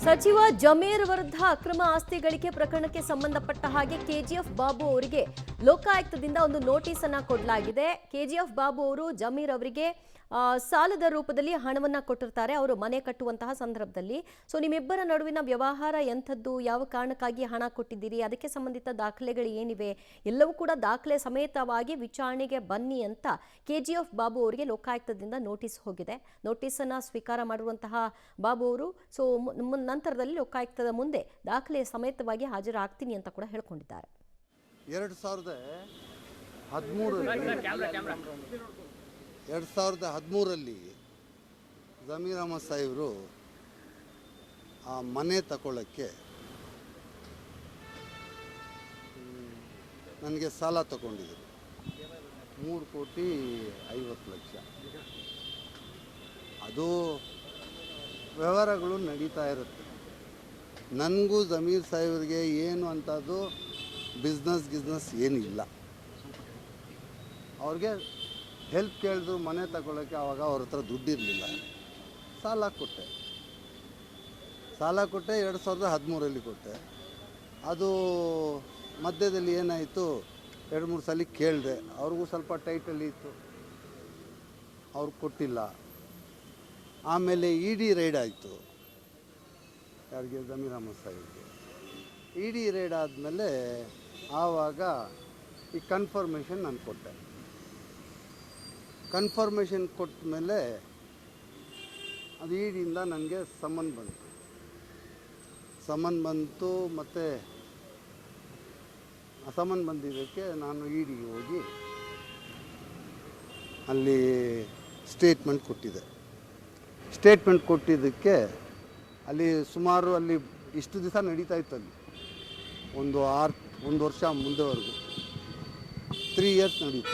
ಸಚಿವ ಜಮೀರ್ ವಿರುದ್ಧ ಅಕ್ರಮ ಆಸ್ತಿ ಗಳಿಕೆ ಪ್ರಕರಣಕ್ಕೆ ಸಂಬಂಧಪಟ್ಟ ಹಾಗೆ ಕೆಜಿಎಫ್ ಬಾಬು ಅವರಿಗೆ ಲೋಕಾಯುಕ್ತದಿಂದ ಒಂದು ನೋಟಿಸ್ ಅನ್ನು ಕೊಡಲಾಗಿದೆ. ಕೆಜಿಎಫ್ ಬಾಬು ಅವರು ಜಮೀರ್ ಅವರಿಗೆ ಸಾಲದ ರೂಪದಲ್ಲಿ ಹಣವನ್ನ ಕೊಟ್ಟಿರ್ತಾರೆ ಅವರು ಮನೆ ಕಟ್ಟುವಂತಹ ಸಂದರ್ಭದಲ್ಲಿ. ಸೊ ನಿಮ್ಮಿಬ್ಬರ ನಡುವಿನ ವ್ಯವಹಾರ ಎಂಥದ್ದು, ಯಾವ ಕಾರಣಕ್ಕಾಗಿ ಹಣ ಕೊಟ್ಟಿದ್ದೀರಿ, ಅದಕ್ಕೆ ಸಂಬಂಧಿತ ದಾಖಲೆಗಳು ಏನಿವೆ, ಎಲ್ಲವೂ ಕೂಡ ದಾಖಲೆ ಸಮೇತವಾಗಿ ವಿಚಾರಣೆಗೆ ಬನ್ನಿ ಅಂತ ಕೆಜಿಎಫ್ ಬಾಬು ಅವರಿಗೆ ಲೋಕಾಯುಕ್ತದಿಂದ ನೋಟಿಸ್ ಹೋಗಿದೆ. ನೋಟಿಸನ್ನು ಸ್ವೀಕಾರ ಮಾಡಿರುವಂತಹ ಬಾಬು ಅವರು ಸೊ ನಂತರದಲ್ಲಿ ಲೋಕಾಯುಕ್ತದ ಮುಂದೆ ದಾಖಲೆ ಸಮೇತವಾಗಿ ಹಾಜರಾಗ್ತೀನಿ ಅಂತ ಕೂಡ ಹೇಳ್ಕೊಂಡಿದ್ದಾರೆ. 2013ರಲ್ಲಿ ಜಮೀರ್ ಅಹಮದ್ ಸಾಹೇಬರು ಆ ಮನೆ ತಗೊಳ್ಳೋಕ್ಕೆ ನನಗೆ ಸಾಲ ತಗೊಂಡಿದ್ರು 3,50,00,000. ಅದು ವ್ಯವಹಾರಗಳು ನಡೀತಾ ಇರುತ್ತೆ. ನನಗೂ ಜಮೀರ್ ಸಾಹೇಬ್ರಿಗೆ ಏನು ಅಂಥದ್ದು ಬಿಸ್ನೆಸ್ ಏನಿಲ್ಲ. ಅವ್ರಿಗೆ ಹೆಲ್ಪ್ ಕೇಳಿದ್ರು ಮನೆ ತಗೊಳ್ಳೋಕ್ಕೆ. ಆವಾಗ ಅವ್ರ ಹತ್ರ ದುಡ್ಡಿರಲಿಲ್ಲ. ಸಾಲ ಕೊಟ್ಟೆ 2013ರಲ್ಲಿ ಕೊಟ್ಟೆ. ಅದು ಮಧ್ಯದಲ್ಲಿ ಏನಾಯಿತು, 2-3 ಸಲ ಕೇಳಿದೆ. ಅವ್ರಿಗೂ ಸ್ವಲ್ಪ ಟೈಟಲ್ಲಿ ಇತ್ತು, ಅವ್ರು ಕೊಟ್ಟಿಲ್ಲ. ಆಮೇಲೆ ಇಡಿ ರೈಡ್ ಆಯಿತು. ಯಾರಿಗೆ? ಜಮೀರ್ ಅಹಮದ್ ಸಾಹೇಬ್ಗೆ. ಇಡಿ ರೈಡ್ ಆದಮೇಲೆ ಆವಾಗ ಈ ಕನ್ಫರ್ಮೇಷನ್ ನಾನು ಕೊಟ್ಟೆ. ಕನ್ಫರ್ಮೇಷನ್ ಕೊಟ್ಟ ಮೇಲೆ ಅದು ಇಡಿಯಿಂದ ನನಗೆ ಸಮನ್ ಬಂತು. ಮತ್ತು ಆ ಸಮನ್ ಬಂದಿದ್ದಕ್ಕೆ ನಾನು ಇಡಿಗೆ ಹೋಗಿ ಅಲ್ಲಿ ಸ್ಟೇಟ್ಮೆಂಟ್ ಕೊಟ್ಟಿದ್ದಕ್ಕೆ ಅಲ್ಲಿ ಸುಮಾರು ಅಲ್ಲಿ ಇಷ್ಟು ದಿವಸ ನಡೀತಾ ಇತ್ತು. ಅಲ್ಲಿ ಒಂದು ವರ್ಷ ಮುಂದೆವರೆಗೂ 3 ಇಯರ್ಸ್ ನಡೀತು.